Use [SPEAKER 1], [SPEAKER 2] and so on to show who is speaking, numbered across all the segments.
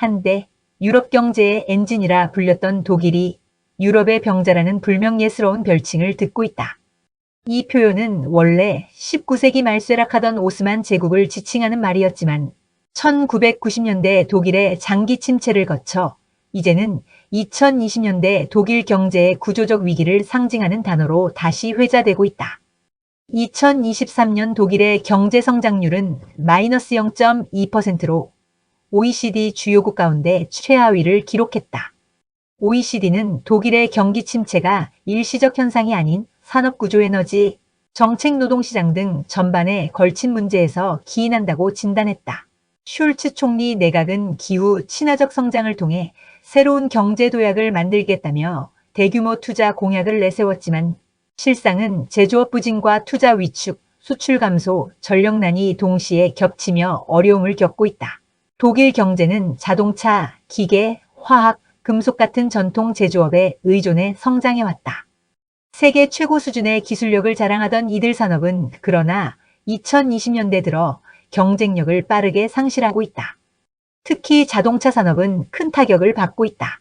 [SPEAKER 1] 한데 유럽 경제의 엔진이라 불렸던 독일이 유럽의 병자라는 불명예스러운 별칭을 듣고 있다. 이 표현은 원래 19세기 말 쇠락하던 오스만 제국을 지칭하는 말이었지만 1990년대 독일의 장기 침체를 거쳐 이제는 2020년대 독일 경제의 구조적 위기를 상징하는 단어로 다시 회자되고 있다. 2023년 독일의 경제 성장률은 마이너스 0.2%로 OECD 주요국 가운데 최하위를 기록했다. OECD는 독일의 경기 침체가 일시적 현상이 아닌 산업구조 에너지, 정책 노동시장 등 전반에 걸친 문제에서 기인한다고 진단했다. 슐츠 총리 내각은 기후 친화적 성장을 통해 새로운 경제 도약을 만들겠다며 대규모 투자 공약을 내세웠지만 실상은 제조업 부진과 투자 위축, 수출 감소, 전력난이 동시에 겹치며 어려움을 겪고 있다. 독일 경제는 자동차, 기계, 화학, 금속 같은 전통 제조업에 의존해 성장해왔다. 세계 최고 수준의 기술력을 자랑하던 이들 산업은 그러나 2020년대 들어 경쟁력을 빠르게 상실하고 있다. 특히 자동차 산업은 큰 타격을 받고 있다.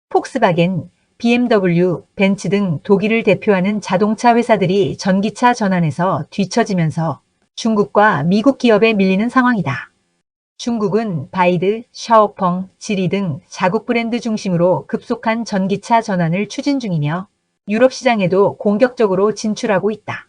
[SPEAKER 1] 폭스바겐, BMW, 벤츠 등 독일을 대표하는 자동차 회사들이 전기차 전환에서 뒤처지면서 중국과 미국 기업에 밀리는 상황이다. 중국은 바이드, 샤오펑, 지리 등 자국 브랜드 중심으로 급속한 전기차 전환을 추진 중이며 유럽 시장에도 공격적으로 진출하고 있다.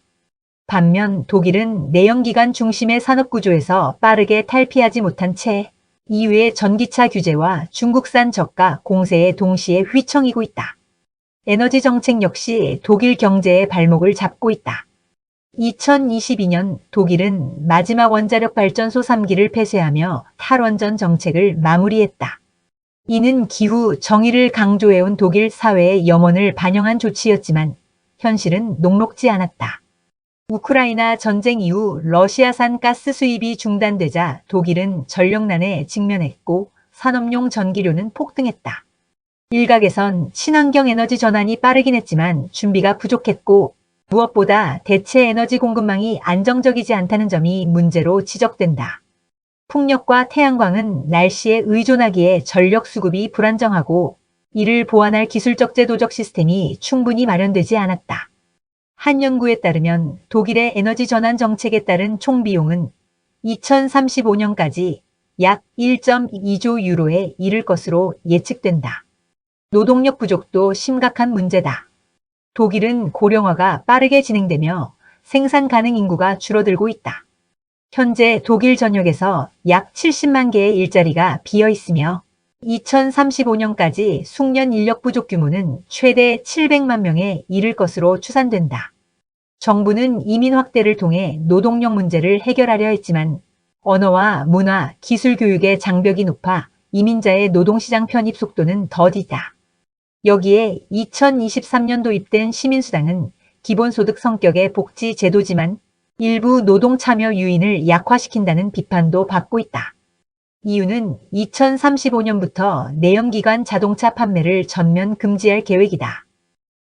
[SPEAKER 1] 반면 독일은 내연기관 중심의 산업구조에서 빠르게 탈피하지 못한 채 이후의 전기차 규제와 중국산 저가 공세에 동시에 휘청이고 있다. 에너지 정책 역시 독일 경제의 발목을 잡고 있다. 2022년 독일은 마지막 원자력 발전소 3기를 폐쇄하며 탈원전 정책을 마무리했다. 이는 기후 정의를 강조해온 독일 사회의 염원을 반영한 조치였지만 현실은 녹록지 않았다. 우크라이나 전쟁 이후 러시아산 가스 수입이 중단되자 독일은 전력난에 직면했고 산업용 전기료는 폭등했다. 일각에선 친환경 에너지 전환이 빠르긴 했지만 준비가 부족했고 무엇보다 대체 에너지 공급망이 안정적이지 않다는 점이 문제로 지적된다. 풍력과 태양광은 날씨에 의존하기에 전력 수급이 불안정하고 이를 보완할 기술적 제도적 시스템이 충분히 마련되지 않았다. 한 연구에 따르면 독일의 에너지 전환 정책에 따른 총 비용은 2035년까지 약 1.2조 유로에 이를 것으로 예측된다. 노동력 부족도 심각한 문제다. 독일은 고령화가 빠르게 진행되며 생산 가능 인구가 줄어들고 있다. 현재 독일 전역에서 약 70만 개의 일자리가 비어 있으며 2035년까지 숙련 인력 부족 규모는 최대 700만 명에 이를 것으로 추산된다. 정부는 이민 확대를 통해 노동력 문제를 해결하려 했지만 언어와 문화, 기술 교육의 장벽이 높아 이민자의 노동시장 편입 속도는 더디다. 여기에 2023년 도입된 시민수당은 기본소득 성격의 복지 제도지만 일부 노동 참여 유인을 약화시킨다는 비판도 받고 있다. 이유는 2035년부터 내연기관 자동차 판매를 전면 금지할 계획이다.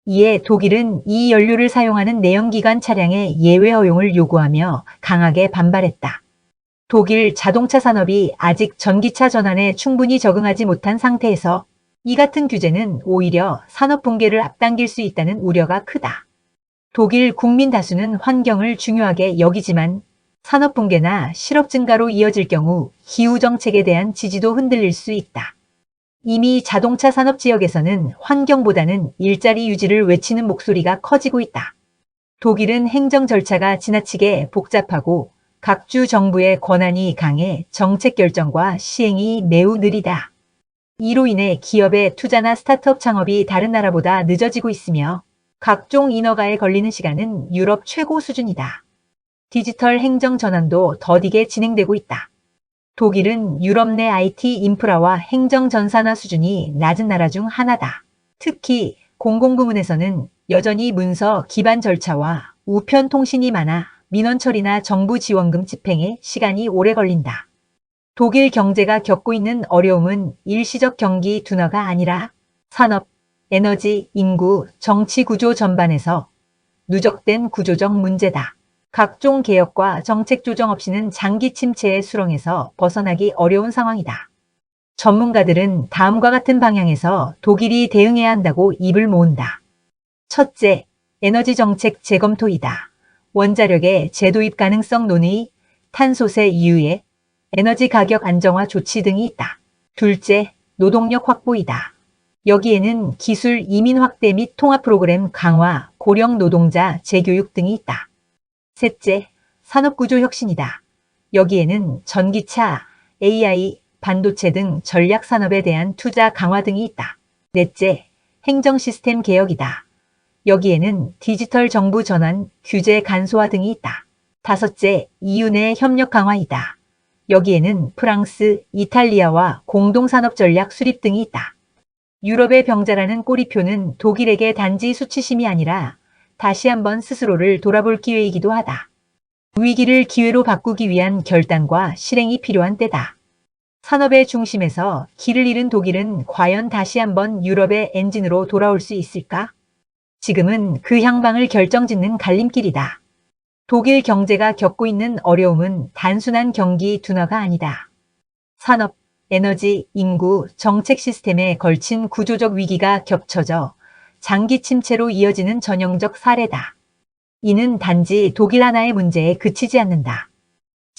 [SPEAKER 1] 이에 독일은 이 연료를 사용하는 내연기관 차량의 예외 허용을 요구하며 강하게 반발했다. 독일 자동차 산업이 아직 전기차 전환에 충분히 적응하지 못한 상태에서 이 같은 규제는 오히려 산업 붕괴를 앞당길 수 있다는 우려가 크다. 독일 국민 다수는 환경을 중요하게 여기지만 산업 붕괴나 실업 증가로 이어질 경우 기후 정책에 대한 지지도 흔들릴 수 있다. 이미 자동차 산업 지역에서는 환경보다는 일자리 유지를 외치는 목소리가 커지고 있다. 독일은 행정 절차가 지나치게 복잡하고 각 주 정부의 권한이 강해 정책 결정과 시행이 매우 느리다. 이로 인해 기업의 투자나 스타트업 창업이 다른 나라보다 늦어지고 있으며 각종 인허가에 걸리는 시간은 유럽 최고 수준이다. 디지털 행정 전환도 더디게 진행되고 있다. 독일은 유럽 내 IT 인프라와 행정 전산화 수준이 낮은 나라 중 하나다. 특히 공공부문에서는 여전히 문서 기반 절차와 우편 통신이 많아 민원 처리나 정부 지원금 집행에 시간이 오래 걸린다. 독일 경제가 겪고 있는 어려움은 일시적 경기 둔화가 아니라 산업, 에너지, 인구, 정치 구조 전반에서 누적된 구조적 문제다. 각종 개혁과 정책 조정 없이는 장기 침체의 수렁에서 벗어나기 어려운 상황이다. 전문가들은 다음과 같은 방향에서 독일이 대응해야 한다고 입을 모은다. 첫째, 에너지 정책 재검토이다. 원자력의 재도입 가능성 논의, 탄소세 이후에 에너지 가격 안정화 조치 등이 있다. 둘째, 노동력 확보이다. 여기에는 기술 이민 확대 및 통합 프로그램 강화, 고령 노동자 재교육 등이 있다. 셋째, 산업구조 혁신이다. 여기에는 전기차, AI, 반도체 등 전략 산업에 대한 투자 강화 등이 있다. 넷째, 행정 시스템 개혁이다. 여기에는 디지털 정부 전환, 규제 간소화 등이 있다. 다섯째, EU 내 협력 강화이다. 여기에는 프랑스, 이탈리아와 공동산업 전략 수립 등이 있다. 유럽의 병자라는 꼬리표는 독일에게 단지 수치심이 아니라 다시 한번 스스로를 돌아볼 기회이기도 하다. 위기를 기회로 바꾸기 위한 결단과 실행이 필요한 때다. 산업의 중심에서 길을 잃은 독일은 과연 다시 한번 유럽의 엔진으로 돌아올 수 있을까? 지금은 그 향방을 결정짓는 갈림길이다. 독일 경제가 겪고 있는 어려움은 단순한 경기 둔화가 아니다. 산업, 에너지, 인구, 정책 시스템에 걸친 구조적 위기가 겹쳐져 장기 침체로 이어지는 전형적 사례다. 이는 단지 독일 하나의 문제에 그치지 않는다.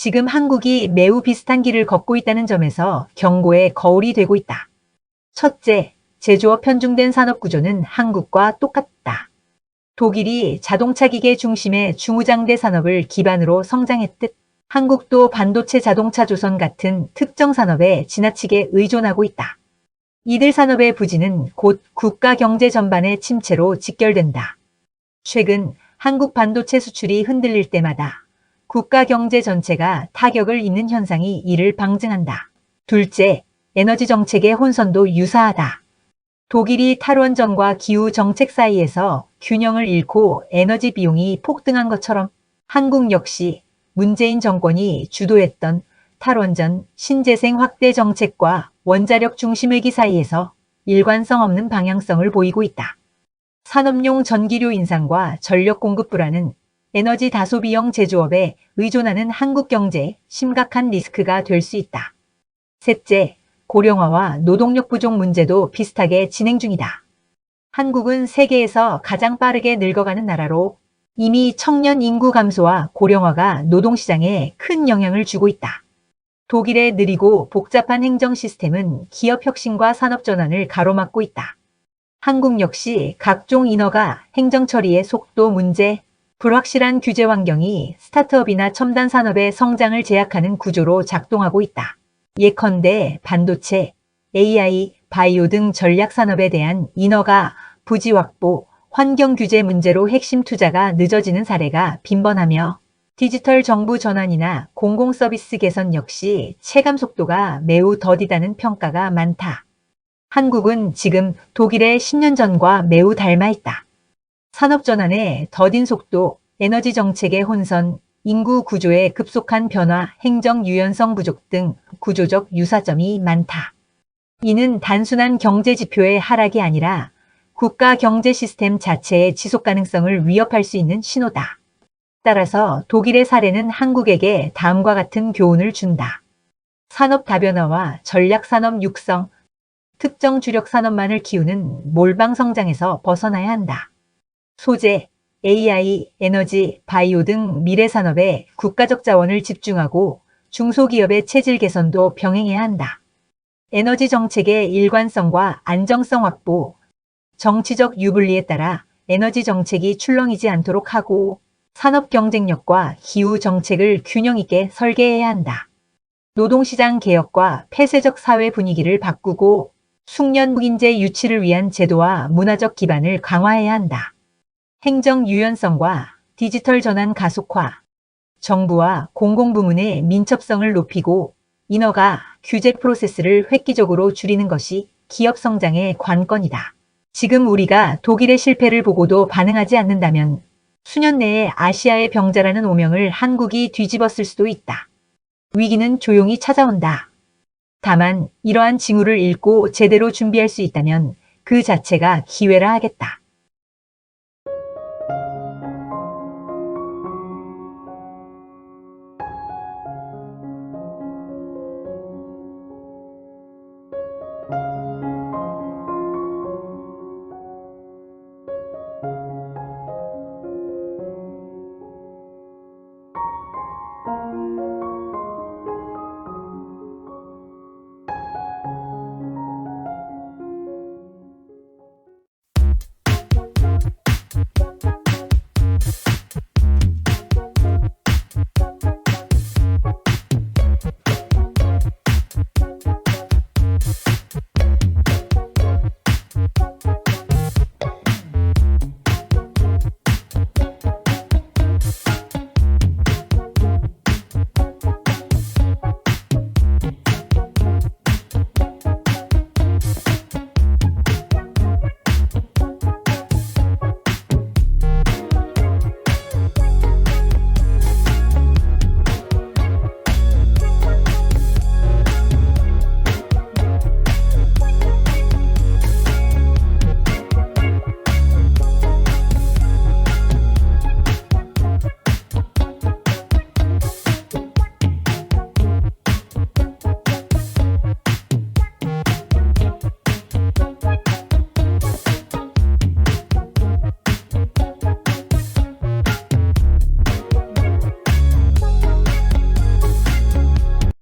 [SPEAKER 1] 지금 한국이 매우 비슷한 길을 걷고 있다는 점에서 경고의 거울이 되고 있다. 첫째, 제조업 편중된 산업 구조는 한국과 똑같다. 독일이 자동차 기계 중심의 중후장대 산업을 기반으로 성장했듯 한국도 반도체 자동차 조선 같은 특정 산업에 지나치게 의존하고 있다. 이들 산업의 부진은 곧 국가 경제 전반의 침체로 직결된다. 최근 한국 반도체 수출이 흔들릴 때마다 국가 경제 전체가 타격을 입는 현상이 이를 방증한다. 둘째, 에너지 정책의 혼선도 유사하다. 독일이 탈원전과 기후 정책 사이에서 균형을 잃고 에너지 비용이 폭등한 것처럼 한국 역시 문재인 정권이 주도했던 탈원전, 신재생 확대 정책과 원자력 중심 회기 사이에서 일관성 없는 방향성을 보이고 있다. 산업용 전기료 인상과 전력 공급 불안은 에너지 다소비형 제조업에 의존하는 한국 경제에 심각한 리스크가 될 수 있다. 셋째, 고령화와 노동력 부족 문제도 비슷하게 진행 중이다. 한국은 세계에서 가장 빠르게 늙어가는 나라로 이미 청년 인구 감소와 고령화가 노동시장에 큰 영향을 주고 있다. 독일의 느리고 복잡한 행정 시스템은 기업 혁신과 산업 전환을 가로막고 있다. 한국 역시 각종 인허가, 행정 처리의 속도 문제, 불확실한 규제 환경이 스타트업이나 첨단 산업의 성장을 제약하는 구조로 작동하고 있다. 예컨대 반도체, AI, 바이오 등 전략 산업에 대한 인허가, 부지 확보, 환경 규제 문제로 핵심 투자가 늦어지는 사례가 빈번하며 디지털 정부 전환이나 공공 서비스 개선 역시 체감 속도가 매우 더디다는 평가가 많다. 한국은 지금 독일의 10년 전과 매우 닮아 있다. 산업 전환의 더딘 속도, 에너지 정책의 혼선, 인구 구조의 급속한 변화, 행정 유연성 부족 등 구조적 유사점이 많다. 이는 단순한 경제 지표의 하락이 아니라 국가 경제 시스템 자체의 지속 가능성을 위협할 수 있는 신호다. 따라서 독일의 사례는 한국에게 다음과 같은 교훈을 준다. 산업 다변화와 전략 산업 육성, 특정 주력 산업만을 키우는 몰방 성장에서 벗어나야 한다. 소재, AI, 에너지, 바이오 등 미래 산업에 국가적 자원을 집중하고 중소기업의 체질 개선도 병행해야 한다. 에너지 정책의 일관성과 안정성 확보, 정치적 유불리에 따라 에너지 정책이 출렁이지 않도록 하고 산업 경쟁력과 기후 정책을 균형 있게 설계해야 한다. 노동시장 개혁과 폐쇄적 사회 분위기를 바꾸고 숙련 흑인제 유치를 위한 제도와 문화적 기반을 강화해야 한다. 행정 유연성과 디지털 전환 가속화, 정부와 공공부문의 민첩성을 높이고 인허가, 규제 프로세스를 획기적으로 줄이는 것이 기업 성장의 관건이다. 지금 우리가 독일의 실패를 보고도 반응하지 않는다면 수년 내에 아시아의 병자라는 오명을 한국이 뒤집었을 수도 있다. 위기는 조용히 찾아온다. 다만 이러한 징후를 읽고 제대로 준비할 수 있다면 그 자체가 기회라 하겠다.